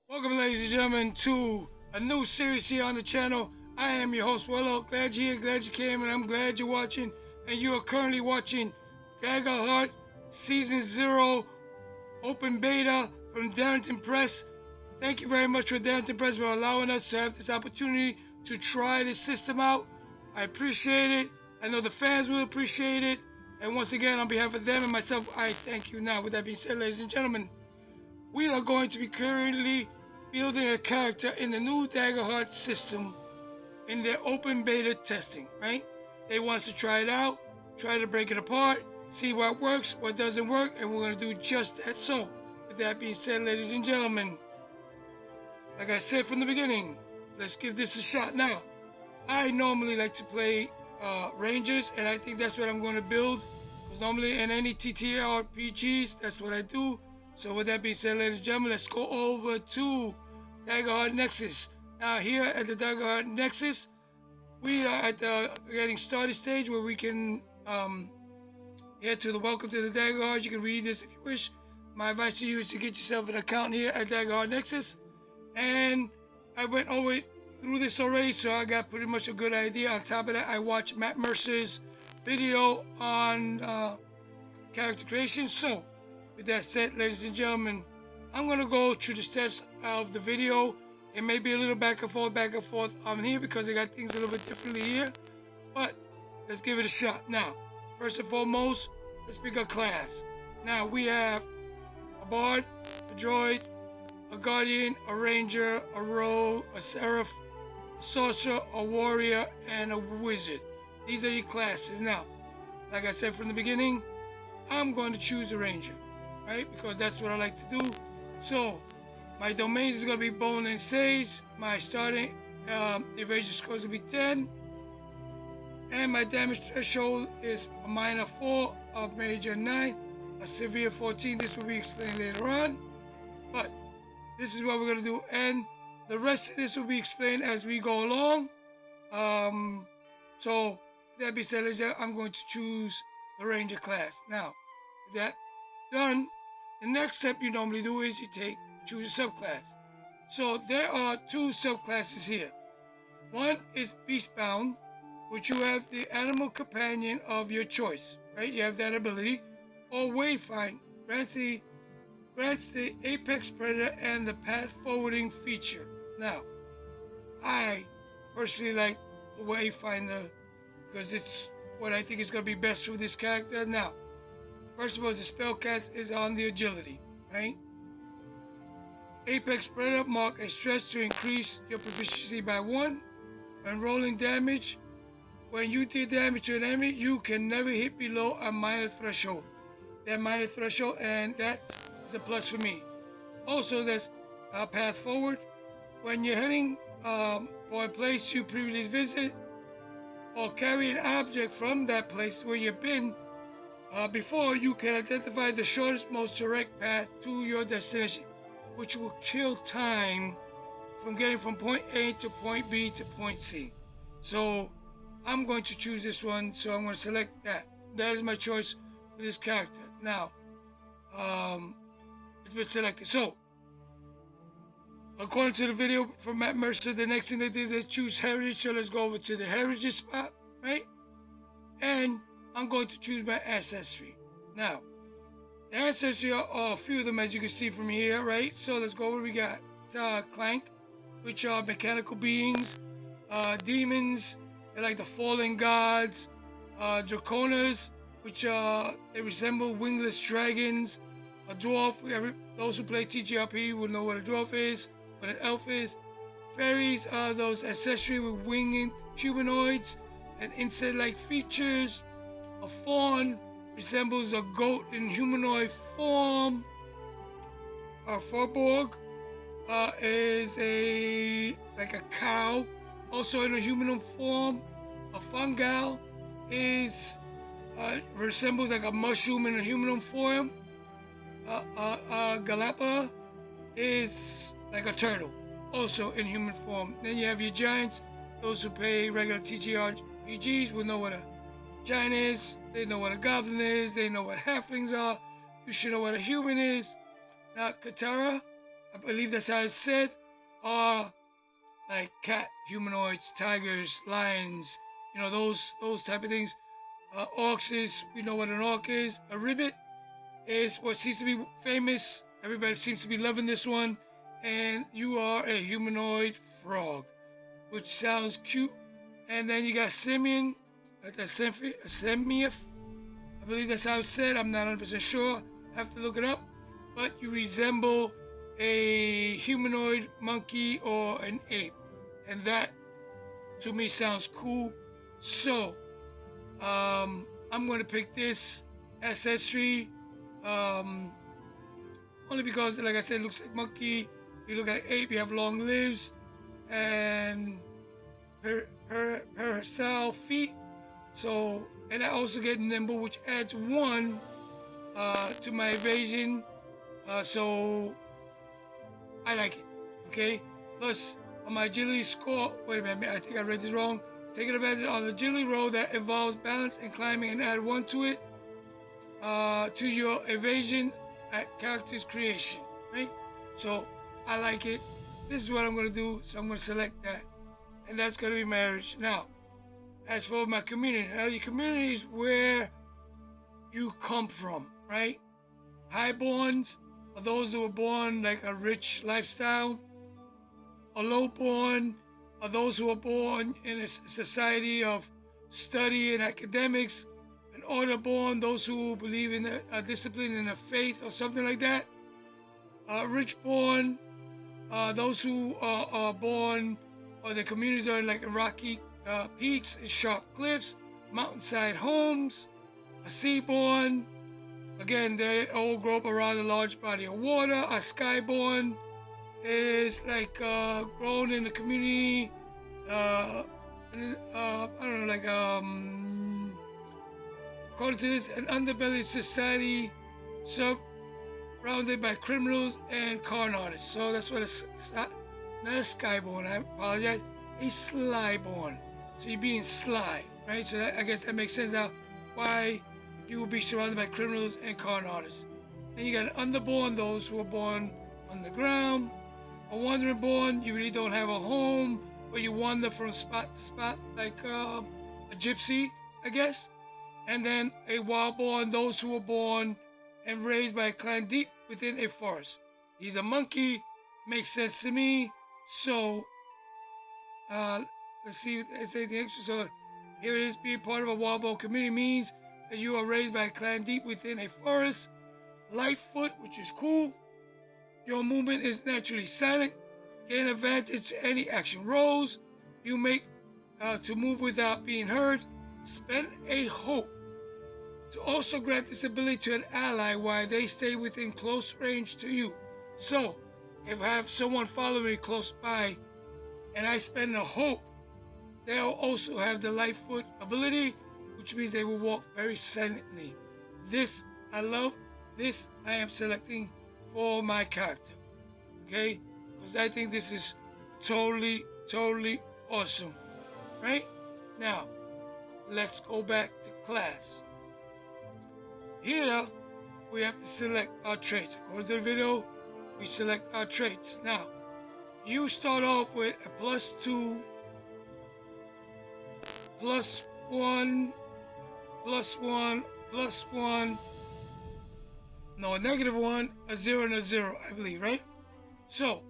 Welcome, ladies and gentlemen, to a new series here on the channel. I am your host, Uelo. Glad you're here, glad you came, and I'm glad you're watching. And you are currently watching DaggerHeart Season 0 Open Beta from Darrington Press. Thank you very much for Darrington Press for allowing us to have this opportunity to try this system out. I appreciate it. I know the fans will appreciate it. And once again, on behalf of them and myself, I thank you. Now, with that being said, ladies and gentlemen, we are going to be currently building a character in the new DaggerHeart system in their open beta testing, right? They want us to try it out, try to break it apart, see what works, what doesn't work, and we're going to do just that. So, with that being said, ladies and gentlemen, like I said from the beginning, let's give this a shot. Now, I normally like to play Rangers, and I think that's what I'm going to build, because normally in any TTRPGs, that's what I do. So with that being said, ladies and gentlemen, let's go over to DaggerHeart Nexus. Now here at the DaggerHeart Nexus, we are at the getting started stage where we can head to the welcome to the DaggerHeart. You can read this if you wish. My advice to you is to get yourself an account here at DaggerHeart Nexus. And I went over through this already, so I got pretty much a good idea. On top of that, I watched Matt Mercer's video on character creation. So with that said, ladies and gentlemen, I'm going to go through the steps of the video. It may be a little back and forth on here because I got things a little bit differently here. But let's give it a shot. Now, first and foremost, let's pick a class. Now, we have a bard, a droid, a guardian, a ranger, a rogue, a seraph, a sorcerer, a warrior, and a wizard. These are your classes. Now, like I said from the beginning, I'm going to choose a ranger, right? Because that's what I like to do. So, my domains is going to be Bone and Sage. My starting evasion score is going to be 10. And my damage threshold is a minor 4, a major 9, a severe 14. This will be explained later on. But this is what we're going to do. And the rest of this will be explained as we go along. So, that being said, I'm going to choose the Ranger class. Now, with that done, the next step you normally do is you choose a subclass. So there are two subclasses here. One is Beastbound, which you have the animal companion of your choice, right? You have that ability. Or Wayfind grants the apex predator and the path forwarding feature. Now, I personally like the Wayfinder because it's what I think is going to be best for this character. Now, first of all, the spellcast is on the agility, right? Apex Predator mark a stretch to increase your proficiency by 1. When rolling damage, when you deal damage to an enemy, you can never hit below a minor threshold. That minor threshold, and that is a plus for me. Also, there's a path forward. When you're heading for a place you previously visited, or carry an object from that place where you've been, before you can identify the shortest, most direct path to your destination, which will kill time from getting from point A to point B to point C. So I'm going to choose this one, so I'm going to select that. That is my choice for this character. Now, it's been selected. So, according to the video from Matt Mercer, the next thing they did is choose heritage. So let's go over to the heritage spot, right? And I'm going to choose my ancestry. Now, the ancestry are a few of them, as you can see from here, right? So let's go over. We got Clank, which are mechanical beings, demons, they're like the fallen gods, Draconas, which they resemble wingless dragons, a dwarf. Those who play TTRPG will know what a dwarf is, what an elf is. Fairies are those ancestry with winged humanoids and insect-like features. A fawn resembles a goat in humanoid form. A Furborg is like a cow, also in a human form. A fungal resembles like a mushroom in a human form. Galapa is like a turtle, also in human form. Then you have your giants. Those who play regular TTRPGs will know what a giant is. They know what a goblin is. They know what halflings are. You should know what a human is. Now, Katara I believe that's how it's said, are like cat humanoids, tigers, lions, those type of things. Orcs is, we know what an orc is. A ribbit is what seems to be famous. Everybody seems to be loving this one. And you are a humanoid frog, which sounds cute. And then you got simian, like a semiath. I believe that's how it's said. I'm not 100% sure. I have to look it up. But you resemble a humanoid monkey or an ape. And that, to me, sounds cool. So, I'm going to pick this ancestry. Only because, like I said, it looks like monkey. You look like ape. You have long limbs. And her feet. So, and I also get nimble, which adds 1 to my evasion. So I like it. Okay. Plus, on my agility score, wait a minute, I think I read this wrong. Take advantage on the agility roll that involves balance and climbing, and add 1 to it to your evasion at character's creation. Right. So I like it. This is what I'm going to do. So I'm going to select that. And that's going to be marriage. Now, as for my community, your community is where you come from, right? Highborns are those who were born like a rich lifestyle. A lowborn are those who are born in a society of study and academics. An orderborn, those who believe in a discipline and a faith or something like that. Richborn, those who are born, or the communities are like rocky peaks and sharp cliffs, mountainside homes. A seaborn, again, they all grow up around a large body of water. A skyborn is like grown in the community. I don't know, like according to this, an underbelly society surrounded by criminals and con artists. So that's what not a skyborn, I apologize, a slyborn. So you're being sly, right? So I guess that makes sense now why you will be surrounded by criminals and con artists. Then you got an underborn, those who are born on the ground. A wandering born, you really don't have a home, but you wander from spot to spot like a gypsy, I guess. And then a wildborn, those who were born and raised by a clan deep within a forest. He's a monkey, makes sense to me. So, let's see if there's anything extra. So, here it is, being part of a wildborn community means that you are raised by a clan deep within a forest. Lightfoot, which is cool. Your movement is naturally silent. Gain advantage to any action rolls you make to move without being heard. Spend a hope to also grant this ability to an ally while they stay within close range to you. So, if I have someone following me close by and I spend a hope, they'll also have the Lightfoot ability, which means they will walk very silently. This I love. This I am selecting for my character. Okay? Because I think this is totally awesome. Right? Now, let's go back to class. Here, we have to select our traits. According to the video, we select our traits. Now, you start off with a +2, +1, +1, +1. No, a -1, a 0, and a 0, I believe, right? So,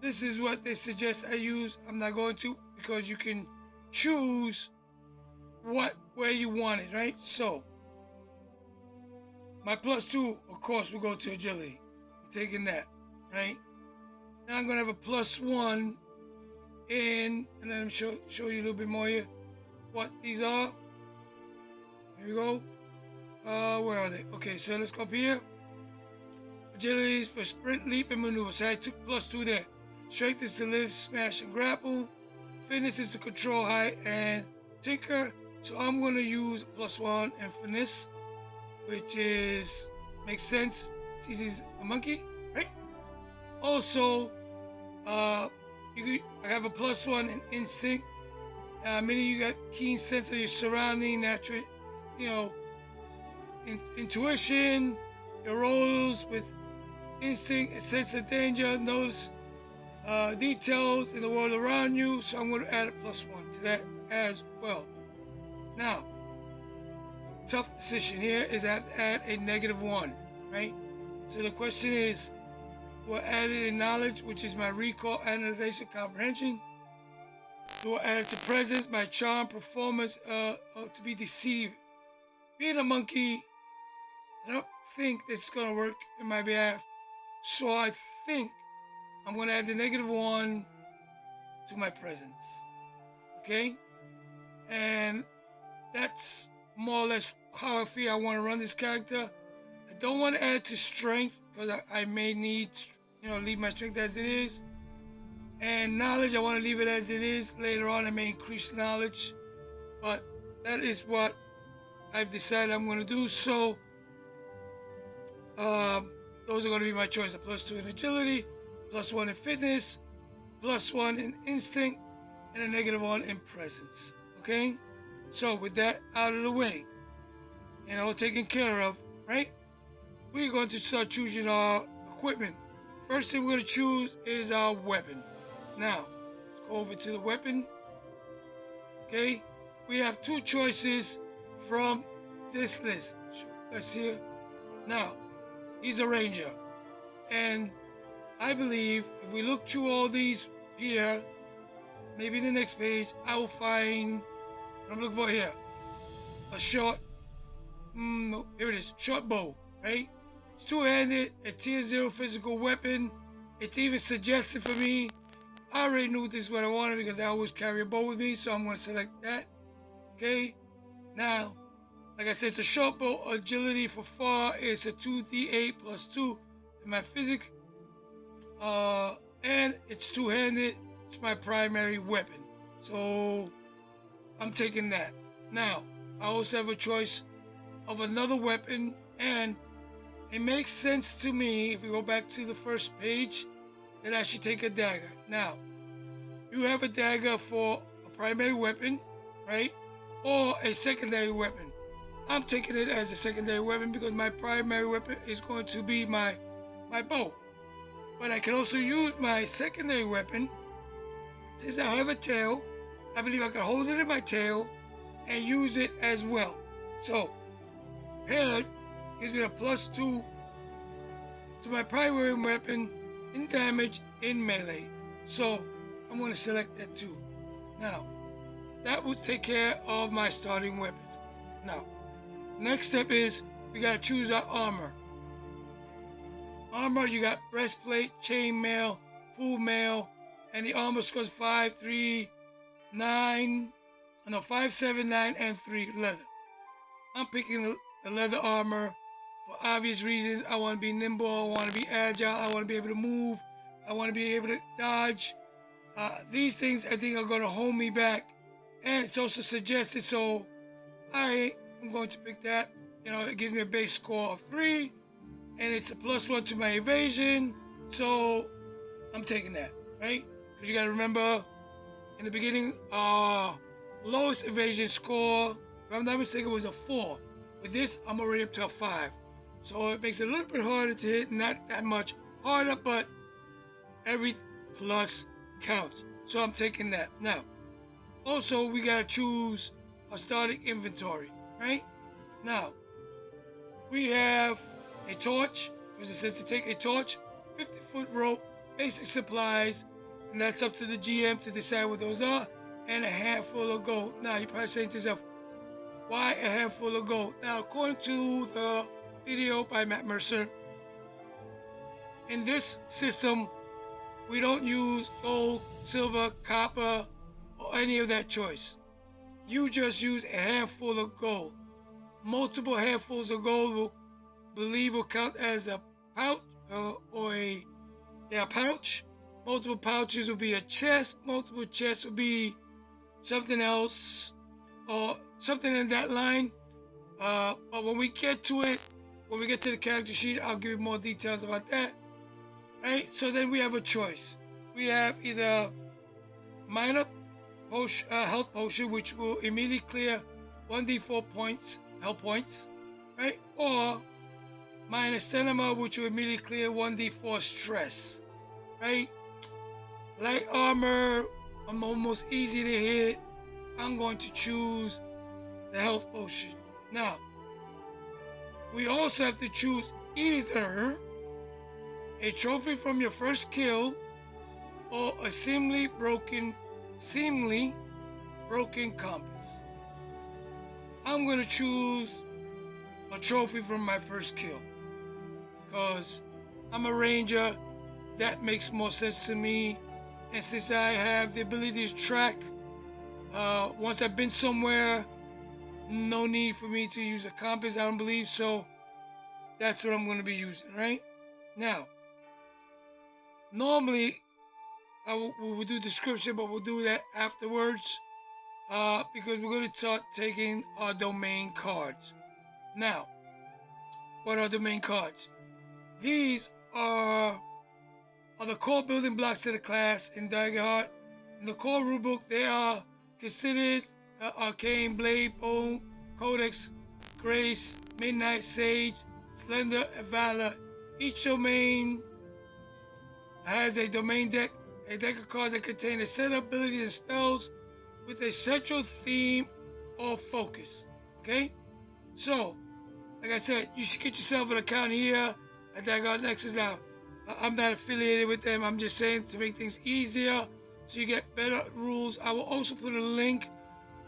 this is what they suggest I use. I'm not going to, because you can choose where you want it, right? So, my +2, of course, will go to agility. I'm taking that, right? Now I'm gonna have a +1 in, and then show you a little bit more here what these are. Here we go. Where are they? Okay, so let's go up here. Agility is for sprint, leap, and maneuver. So I took +2 there. Strength is to live, smash, and grapple. Fitness is to control height and tinker. So I'm gonna use +1 and finesse, which makes sense since he's a monkey, right? Also, I have a +1 in instinct. Meaning you got keen sense of your surrounding, natural, intuition. Your rolls with instinct, a sense of danger, notice details in the world around you. So I'm going to add a +1 to that as well. Now, tough decision here is I have to add a -1, right? So the question is, do I add it in knowledge, which is my recall, analyzation, comprehension? Do I add it to presence, my charm, performance, to be deceived? Being a monkey, I don't think this is going to work in my behalf. So I think I'm going to add the -1 to my presence. Okay? And that's more or less how I feel I want to run this character. I don't want to add it to strength because I may need, leave my strength as it is. And knowledge, I want to leave it as it is. Later on, I may increase knowledge. But that is what I've decided I'm going to do. So, those are going to be my choice. A +2 in agility, +1 in fitness, +1 in instinct, and a -1 in presence. Okay? So, with that out of the way, and all taken care of, right? We're going to start choosing our equipment. First thing we're going to choose is our weapon. Now, let's go over to the weapon. Okay? We have 2 choices from this list. Let's see. Now, he's a ranger. And I believe if we look through all these here, maybe in the next page, I will find what I'm looking for here. A short, no, here it is, short bow, right? It's 2-handed, a tier 0 physical weapon. It's even suggested for me. I already knew this is what I wanted because I always carry a bow with me, so I'm going to select that. Okay? Now, like I said, it's a short bow. Agility for far is a 2d8 +2 in my physics. And it's 2-handed. It's my primary weapon. So, I'm taking that. Now, I also have a choice of another weapon, and it makes sense to me, if we go back to the first page, that I should take a dagger. Now, you have a dagger for a primary weapon, right? Or a secondary weapon. I'm taking it as a secondary weapon because my primary weapon is going to be my bow. But I can also use my secondary weapon. Since I have a tail, I believe I can hold it in my tail and use it as well. So, paired gives me a +2 to my primary weapon in damage in melee. So, I'm going to select that too. Now, that will take care of my starting weapons. Now, next step is we got to choose our armor. Armor, you got breastplate, chainmail, full mail, and the armor scores 5, 3, 9, 5, 7, 9, and 3 leather. I'm picking the leather armor for obvious reasons. I want to be nimble, I want to be agile, I want to be able to move, I want to be able to dodge. These things I think are going to hold me back, and it's also suggested, so I am going to pick that. It gives me a base score of 3, and it's a +1 to my evasion, so I'm taking that, right? Because you got to remember, in the beginning, lowest evasion score, if I'm not mistaken, was a 4. With this, I'm already up to a 5. So it makes it a little bit harder to hit, not that much harder, but every plus counts. So I'm taking that. Now, also, we got to choose a starting inventory, right? Now, we have a torch, because it says to take a torch, 50-foot rope, basic supplies, and that's up to the GM to decide what those are, and a handful of gold. Now, you're probably saying to yourself, why a handful of gold? Now, according to the video by Matt Mercer, in this system, we don't use gold, silver, copper, or any of that choice. You just use a handful of gold. Multiple handfuls of gold will count as a pouch or a pouch. Multiple pouches will be a chest. Multiple chests will be something else or something in that line. But when we get to it, when we get to the character sheet, I'll give you more details about that. Right? So then we have a choice. We have either minor health potion, which will immediately clear 1d4 points, health points, right? Or minus 10 amount, which will immediately clear 1d4 stress. Right? Light armor, I'm almost easy to hit. I'm going to choose the health potion. Now, we also have to choose either a trophy from your first kill or a seemingly broken compass. I'm gonna choose a trophy from my first kill because I'm a ranger. That makes more sense to me, and since I have the ability to track, once I've been somewhere, no need for me to use a compass, I don't believe, so that's what I'm going to be using, right? Now, normally we will do description, but we'll do that afterwards, because we're going to start taking our domain cards. Now, what are domain cards? These are the core building blocks of the class in DaggerHeart. In the core rulebook, they are considered Arcane, Blade, Bone, Codex, Grace, Midnight, Sage, Slender, and Valor. Each domain has a domain deck, a deck of cards that contain a set of abilities and spells with a central theme or focus. Okay? So, like I said, you should get yourself an account here at DaggerHeart Nexus. Now, I'm not affiliated with them. I'm just saying to make things easier so you get better rules. I will also put a link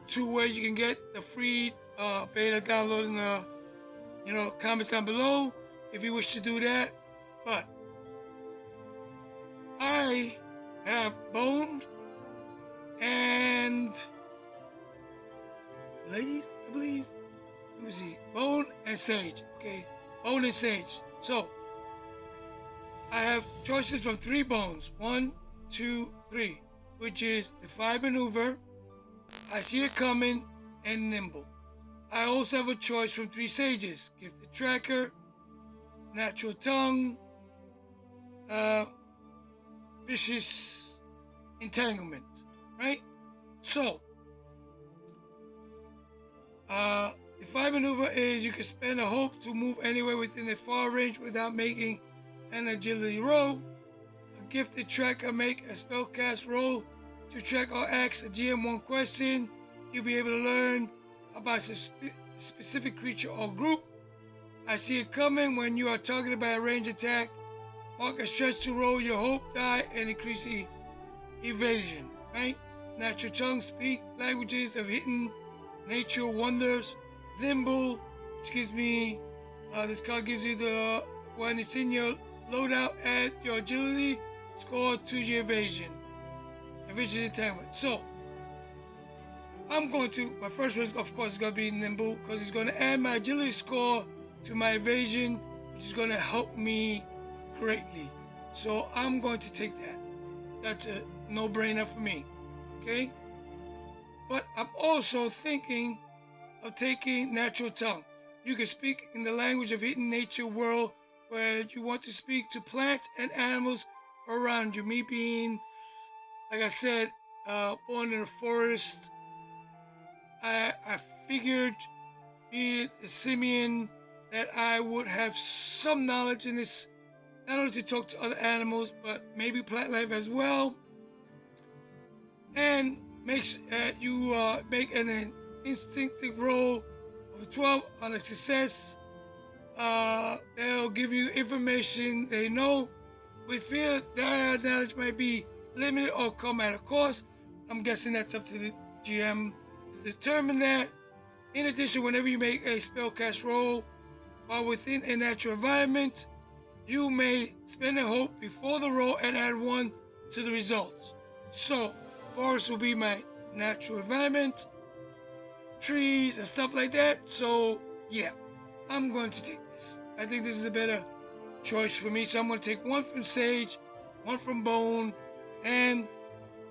to where you can get the free beta download in the comments down below if you wish to do that. But I have Bone and Blade, I believe. Let me see. Bone and Sage. Okay. Bone and Sage. So I have choices from 3 bones. 1, 2, 3. Which is Defy Maneuver, I See It Coming, and Nimble. I also have a choice from 3 sages. Gifted Tracker, Natural Tongue, Vicious Entanglement. Right? So, Defy Maneuver is you can spend a hope to move anywhere within a far range without making an agility roll. A Gifted Tracker, make a spellcast roll to track or ask a GM one question. You'll be able to learn about a specific creature or group. I See It Coming, when you are targeted by a range attack, mark a stretch to roll your hope die and increase the evasion. Right? Natural Tongue, speak languages of hidden nature wonders. Nimble, which gives me, this card gives you the, when it's in your loadout, add your agility score to your evasion. Vicious Entanglement. So, my first one, of course, is going to be Nimble, because it's going to add my agility score to my evasion, which is going to help me greatly. So, I'm going to take that. That's a no-brainer for me. Okay? But I'm also thinking of taking Natural Tongue. You can speak in the language of hidden nature world where you want to speak to plants and animals around you. Me being, like I said, born in the forest, I figured, being a simian, that I would have some knowledge in this, not only to talk to other animals, but maybe plant life as well. And makes you make an instinctive roll of 12 on a success. They'll give you information they know. We feel their knowledge might be limited or come at a cost. I'm guessing that's up to the GM to determine that. In addition, whenever you make a spellcast roll while within a natural environment, you may spend a hope before the roll and add 1 to the results. So, forest will be my natural environment, trees and stuff like that. So, yeah, I'm going to take this. I think this is a better choice for me. So I'm going to take 1 from Sage, 1 from Bone, and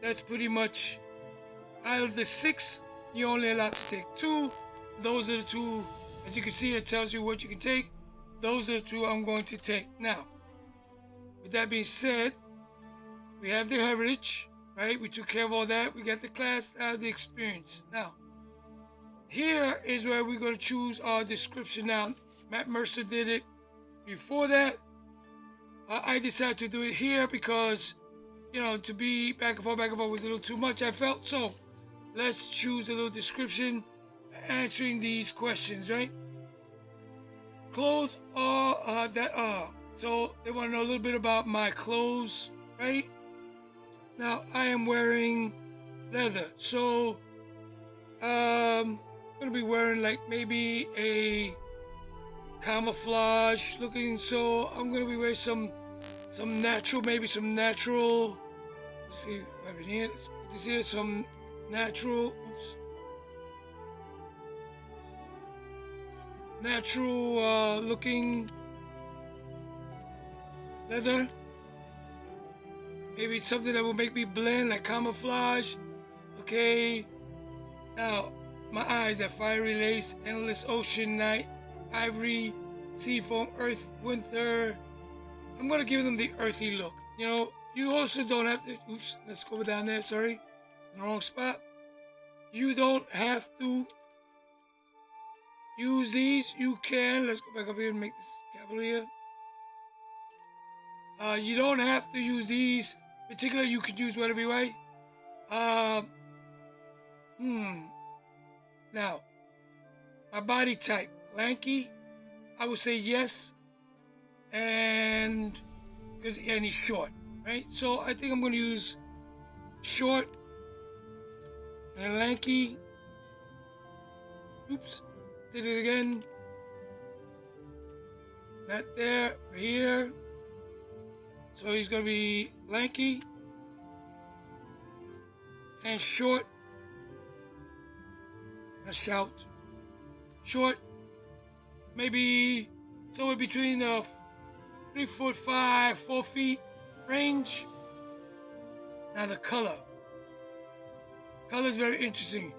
that's pretty much, out of the 6, you're only allowed to take 2. Those are the 2. As you can see, it tells you what you can take. Those are the 2 I'm going to take. Now, with that being said, we have the heritage, right? We took care of all that. We got the class, the experience. Now, here is where we're going to choose our description. Now, Matt Mercer did it. before that, I decided to do it here because, to be back and forth was a little too much, I felt. So let's choose a little description answering these questions, right? Clothes are that are. So they want to know a little bit about my clothes, right? Now I am wearing leather. So I'm gonna be wearing like maybe a camouflage looking. So I'm gonna be wearing some natural, let's see what happened here. This here some natural looking leather. Maybe something that will make me blend, like camouflage. Okay. Now, my eyes are fiery lace, endless ocean night, ivory, sea foam, earth, winter. I'm gonna give them the earthy look. You also don't have to. Oops, let's go down there. Sorry, in the wrong spot. You don't have to use these. You can. Let's go back up here and make this capital here. You don't have to use these. Particularly, you can use whatever you like. Now, my body type, lanky. I would say yes, and he's short, right? So I think I'm going to use short and lanky. Oops, did it again. Not there, right here. So he's going to be lanky and short. Not shout. Short. Maybe somewhere between the 3'5", 4 feet range. Now the color. Color is very interesting.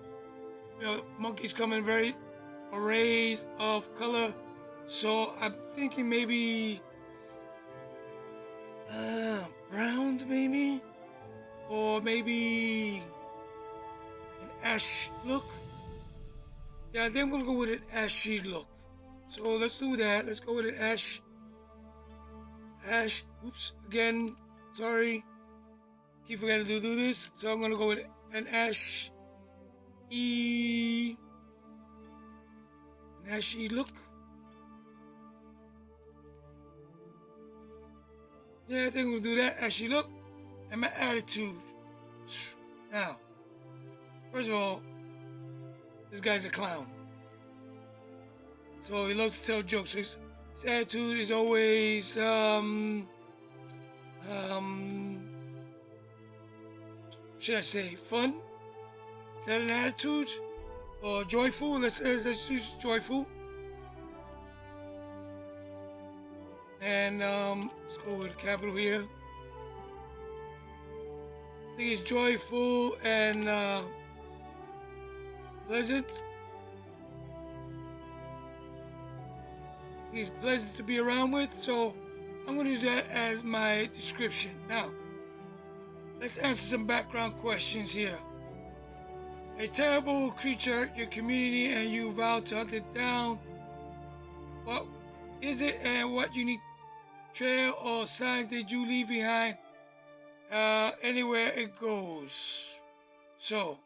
Monkeys come in very arrays of color. So I'm thinking maybe brown, maybe, or maybe an ash look. Yeah, I think I'm gonna go with an ashy look. So let's do that. Let's go with an ash. Oops, again, sorry. Keep forgetting to do this. So I'm gonna go with an ashy look. Yeah, I think we'll do that. Ashy look. And my attitude. Now, first of all, this guy's a clown. So he loves to tell jokes. So his attitude is always should I say fun? Is that an attitude? Or joyful? Let's use joyful. And let's go with a capital here. I think it's joyful and pleasant. He's pleasant to be around with, so I'm going to use that as my description. Now, let's answer some background questions here. A terrible creature hurt your community and you vow to hunt it down. What is it and what unique trail or signs did you leave behind anywhere it goes? So,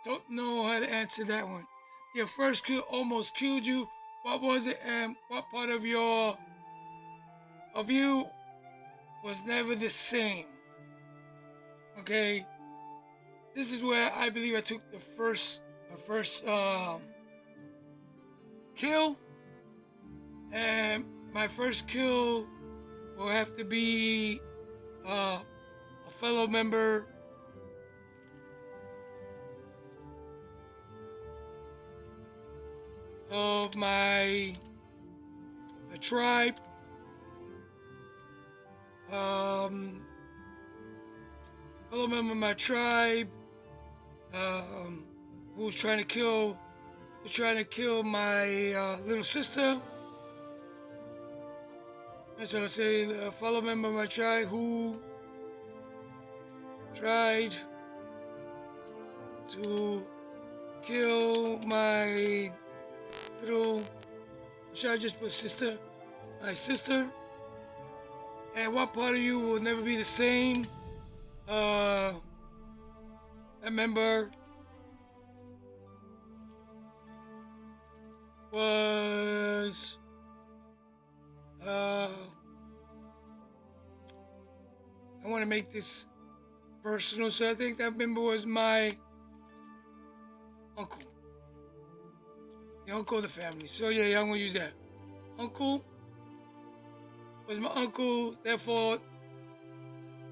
don't know how to answer that one. Your first kill almost killed you. What was it and what part of you was never the same? Okay, this is where I believe I took my first kill, and my first kill will have to be a fellow member of my tribe. Fellow member of my tribe who was trying to kill my little sister. And so I say a fellow member of my tribe who tried to kill my little, should I just put sister? my sister. And what part of you will never be the same? I remember was I want to make this personal, so I think that member was my uncle. The uncle of the family. So yeah, I'm gonna use that. Uncle was my uncle, therefore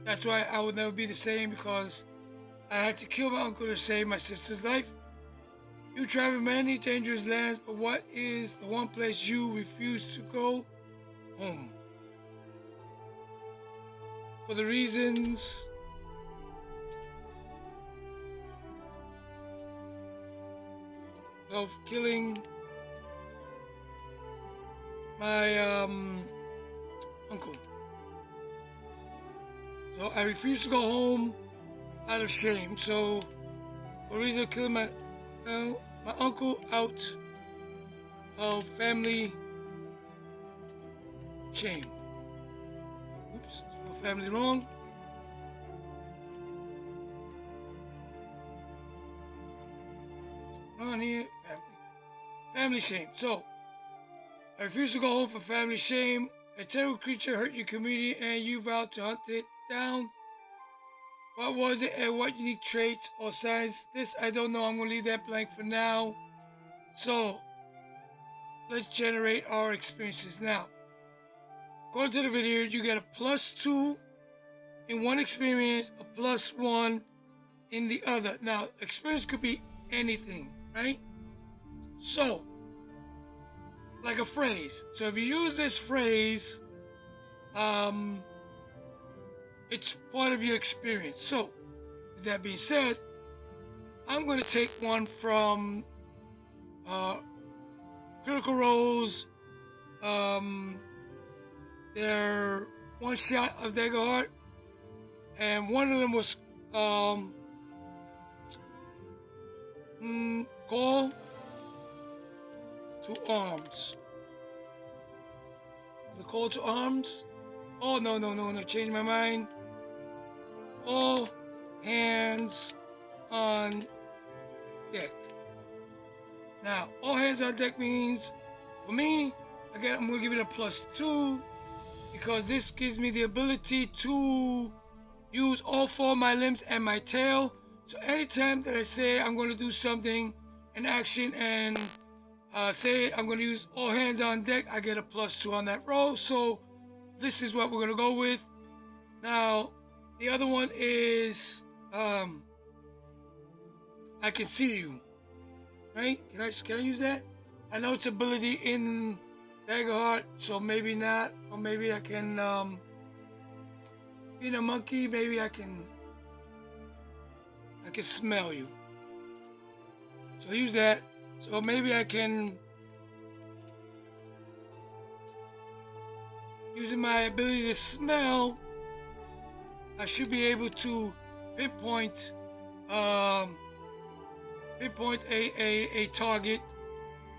that's why I would never be the same, because I had to kill my uncle to save my sister's life. You travel many dangerous lands, but what is the one place you refuse to go? Home. For the reasons of killing my uncle. So I refuse to go home out of shame. So for the reason of killing my uncle out of family shame. Oops, spelled family wrong. On here, family shame. So I refuse to go home for family shame. A terrible creature hurt your community and you vowed to hunt it down. What was it and what unique traits or signs? This I don't know. I'm going to leave that blank for now. So let's generate our experiences now. According to the video, you get a +2 in one experience, a +1 in the other. Now, experience could be anything, right? So, like a phrase. So if you use this phrase, it's part of your experience. So, with that being said, I'm going to take one from Critical Role's their one shot of DaggerHeart, and one of them was Call to Arms. The Call to Arms? Oh, no, changed my mind. All hands on deck. Now, all hands on deck means, for me, again, I'm going to give it a +2, because this gives me the ability to use all 4 of my limbs and my tail. So anytime that I say I'm going to do something, an action, and say I'm going to use all hands on deck, I get a +2 on that roll. So this is what we're going to go with. Now, the other one is I can see you, right? Can I use that? I know it's ability in DaggerHeart, so maybe not, or maybe I can being a monkey, maybe I can smell you. So use that. So maybe I can, using my ability to smell, I should be able to pinpoint a target,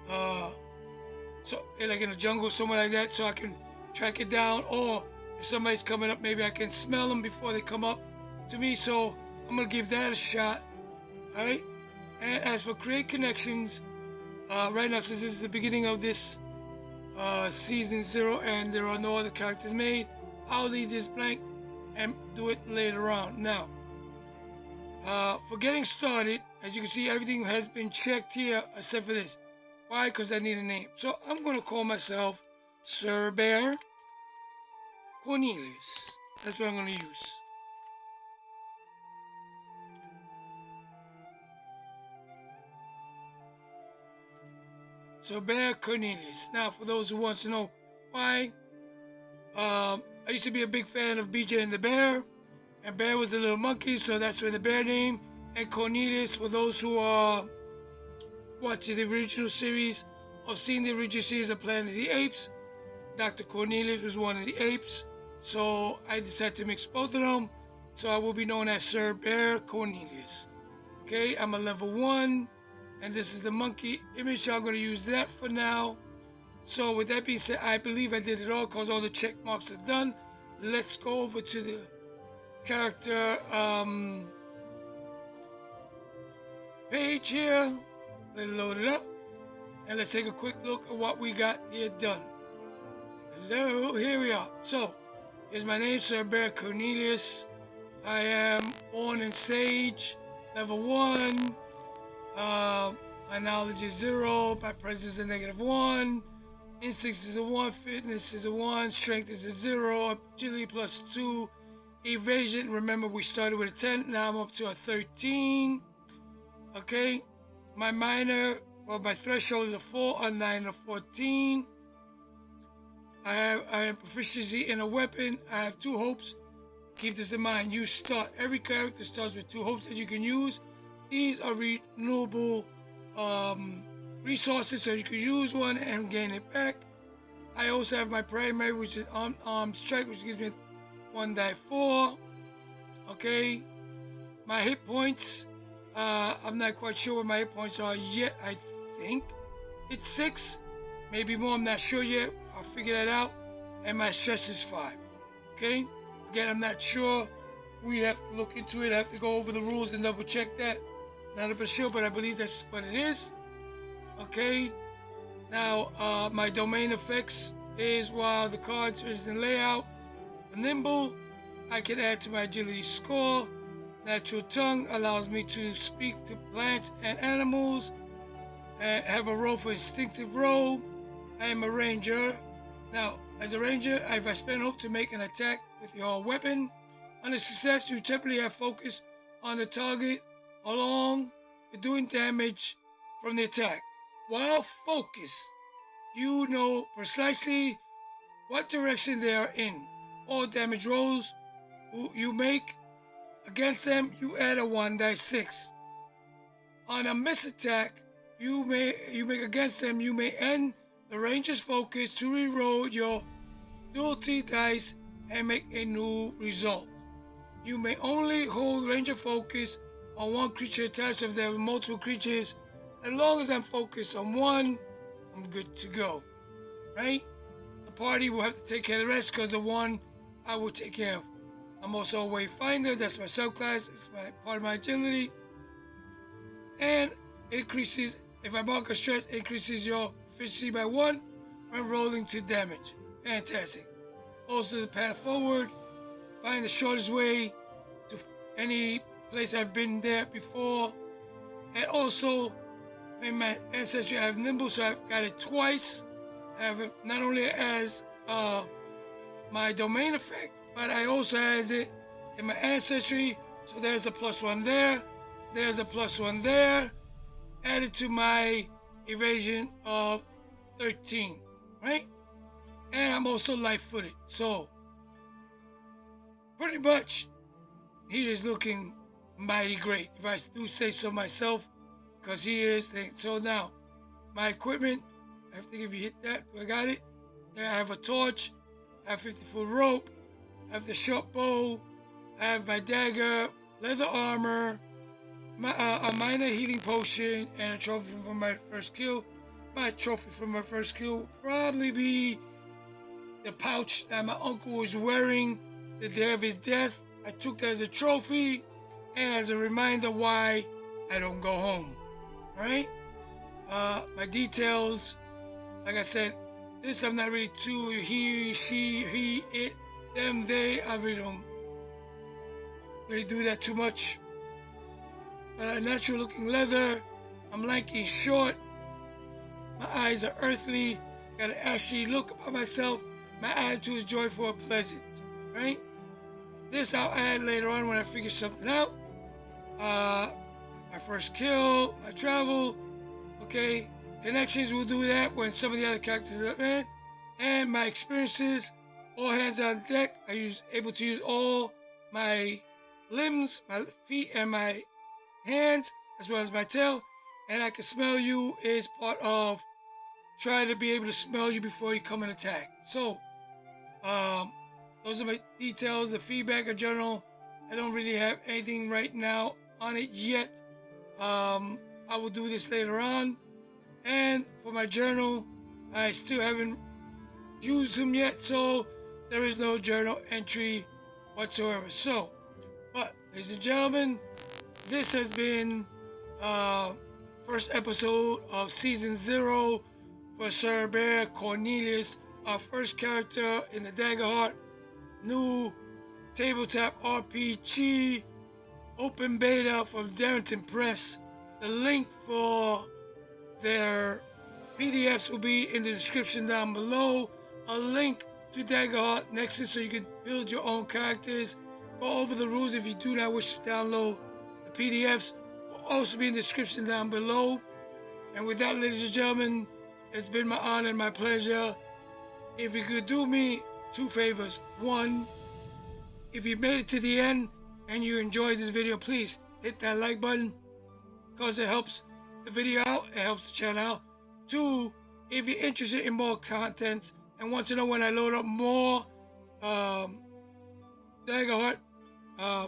so like in a jungle, somewhere like that, so I can track it down. Or if somebody's coming up, maybe I can smell them before they come up to me. So I'm gonna give that a shot. All right. And as for create connections, right now, since this is the beginning of this season 0 and there are no other characters made, I'll leave this blank and do it later on. Now, for getting started, as you can see, everything has been checked here except for this. Why? Because I need a name. So I'm going to call myself Sir Bear Cornelius. That's what I'm going to use. So Bear Cornelius. Now, for those who want to know why, I used to be a big fan of BJ and the Bear, and Bear was the little monkey, so that's where the bear name. And Cornelius, for those who are watching the original series or seen the original series of Planet of the Apes, Dr. Cornelius was one of the apes, so I decided to mix both of them, so I will be known as Sir Bear Cornelius. Okay, I'm a level 1, and this is the monkey image, so I'm going to use that for now. So with that being said, I believe I did it all because all the check marks are done. Let's go over to the character page here. Let it load it up. And let's take a quick look at what we got here done. Hello, here we are. So, here's my name, Sir Bear Cornelius. I am born in Sage, level 1. My knowledge is 0. My presence is -1. Instincts is a 1. Fitness is a 1. Strength is a 0. Agility +2. Evasion, remember we started with a 10. Now I'm up to a 13. Okay. My minor, well, my threshold is a 4, a 9, a 14. I have proficiency in a weapon. I have 2 hopes. Keep this in mind. Every character starts with 2 hopes that you can use. These are renewable resources, so you can use one and gain it back. I also have my primary, which is unarmed strike, which gives me 1d4. Okay. My hit points. I'm not quite sure what my hit points are yet. I think it's 6, maybe more. I'm not sure yet. I'll figure that out. And my stress is 5. Okay. Again, I'm not sure. We have to look into it. I have to go over the rules and double check that. Not a sure, but I believe that's what it is. Okay. Now, my domain effects is while the cards is in layout. Nimble, I can add to my agility score. Natural tongue allows me to speak to plants and animals. I have a roll for instinctive roll. I am a ranger. Now, as a ranger, if I spend hope to make an attack with your weapon, on a success, you temporarily have focus on the target along with doing damage from the attack. While focused, you know precisely what direction they are in. All damage rolls you make against them, you add a 1d6. On a miss attack you make against them, you may end the ranger's focus to reroll your duality dice and make a new result. You may only hold ranger focus on one creature attached. If there are multiple creatures, as long as I'm focused on one, I'm good to go. Right? The party will have to take care of the rest because the one I will take care of. I'm also a wayfinder. That's my subclass. It's part of my agility. And increases, if I mark a stress, increases your efficiency by 1 when rolling to damage. Fantastic. Also the path forward. Find the shortest way to any place I've been there before. And also, in my ancestry, I have nimble, so I've got it twice. I have it not only as my domain effect, but I also has it in my ancestry. So there's a +1 there. There's a +1 there. Added to my evasion of 13, right? And I'm also light-footed. So, pretty much, he is looking mighty great, if I do say so myself, because he is. So now, my equipment, I think if you hit that, I got it. There I have a torch, I have 50-foot rope, I have the short bow, I have my dagger, leather armor, a minor healing potion, and a trophy from my first kill. My trophy from my first kill will probably be the pouch that my uncle was wearing the day of his death. I took that as a trophy and as a reminder why I don't go home. Alright? My details, like I said, this I'm not really too he, she, he, it, them, they. I really don't really do that too much. But a natural looking leather. I'm lanky, short. My eyes are earthly. Got an ashy look about myself. My attitude is joyful and pleasant. Right? This I'll add later on when I figure something out. My first kill, my travel. Okay. Connections will do that when some of the other characters are in. And my experiences, all hands on deck. Able to use all my limbs, my feet, and my hands, as well as my tail. And I can smell you is part of try to be able to smell you before you come and attack. So, those are my details. The feedback in general, I don't really have anything right now on it yet. I will do this later on. And for my journal, I still haven't used them yet, so there is no journal entry whatsoever. So, but ladies and gentlemen, this has been first episode of season 0 for Sir Bear Cornelius, our first character in the DaggerHeart new tabletop RPG open beta from Darrington Press. The link for their PDFs will be in the description down below. A link to DaggerHeart Nexus so you can build your own characters. Go over the rules if you do not wish to download the PDFs. Will also be in the description down below. And with that, ladies and gentlemen, it's been my honor and my pleasure. If you could do me 2 favors. 1, if you made it to the end and you enjoyed this video, please hit that like button because it helps the video out, it helps the channel out. 2, if you're interested in more content and want to know when I load up more DaggerHeart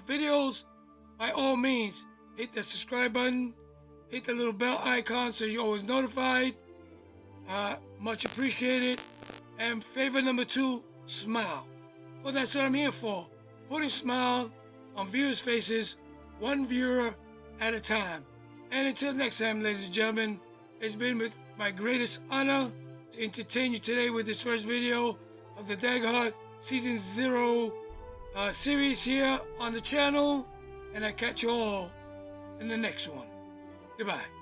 videos, by all means, hit the subscribe button, hit the little bell icon so you're always notified. Much appreciated. And favor number 2, smile. Well, that's what I'm here for. Putting smile on viewers' faces, one viewer at a time. And until next time, ladies and gentlemen, it's been with my greatest honor to entertain you today with this first video of the DaggerHeart Season 0 series here on the channel. And I catch you all in the next one. Goodbye.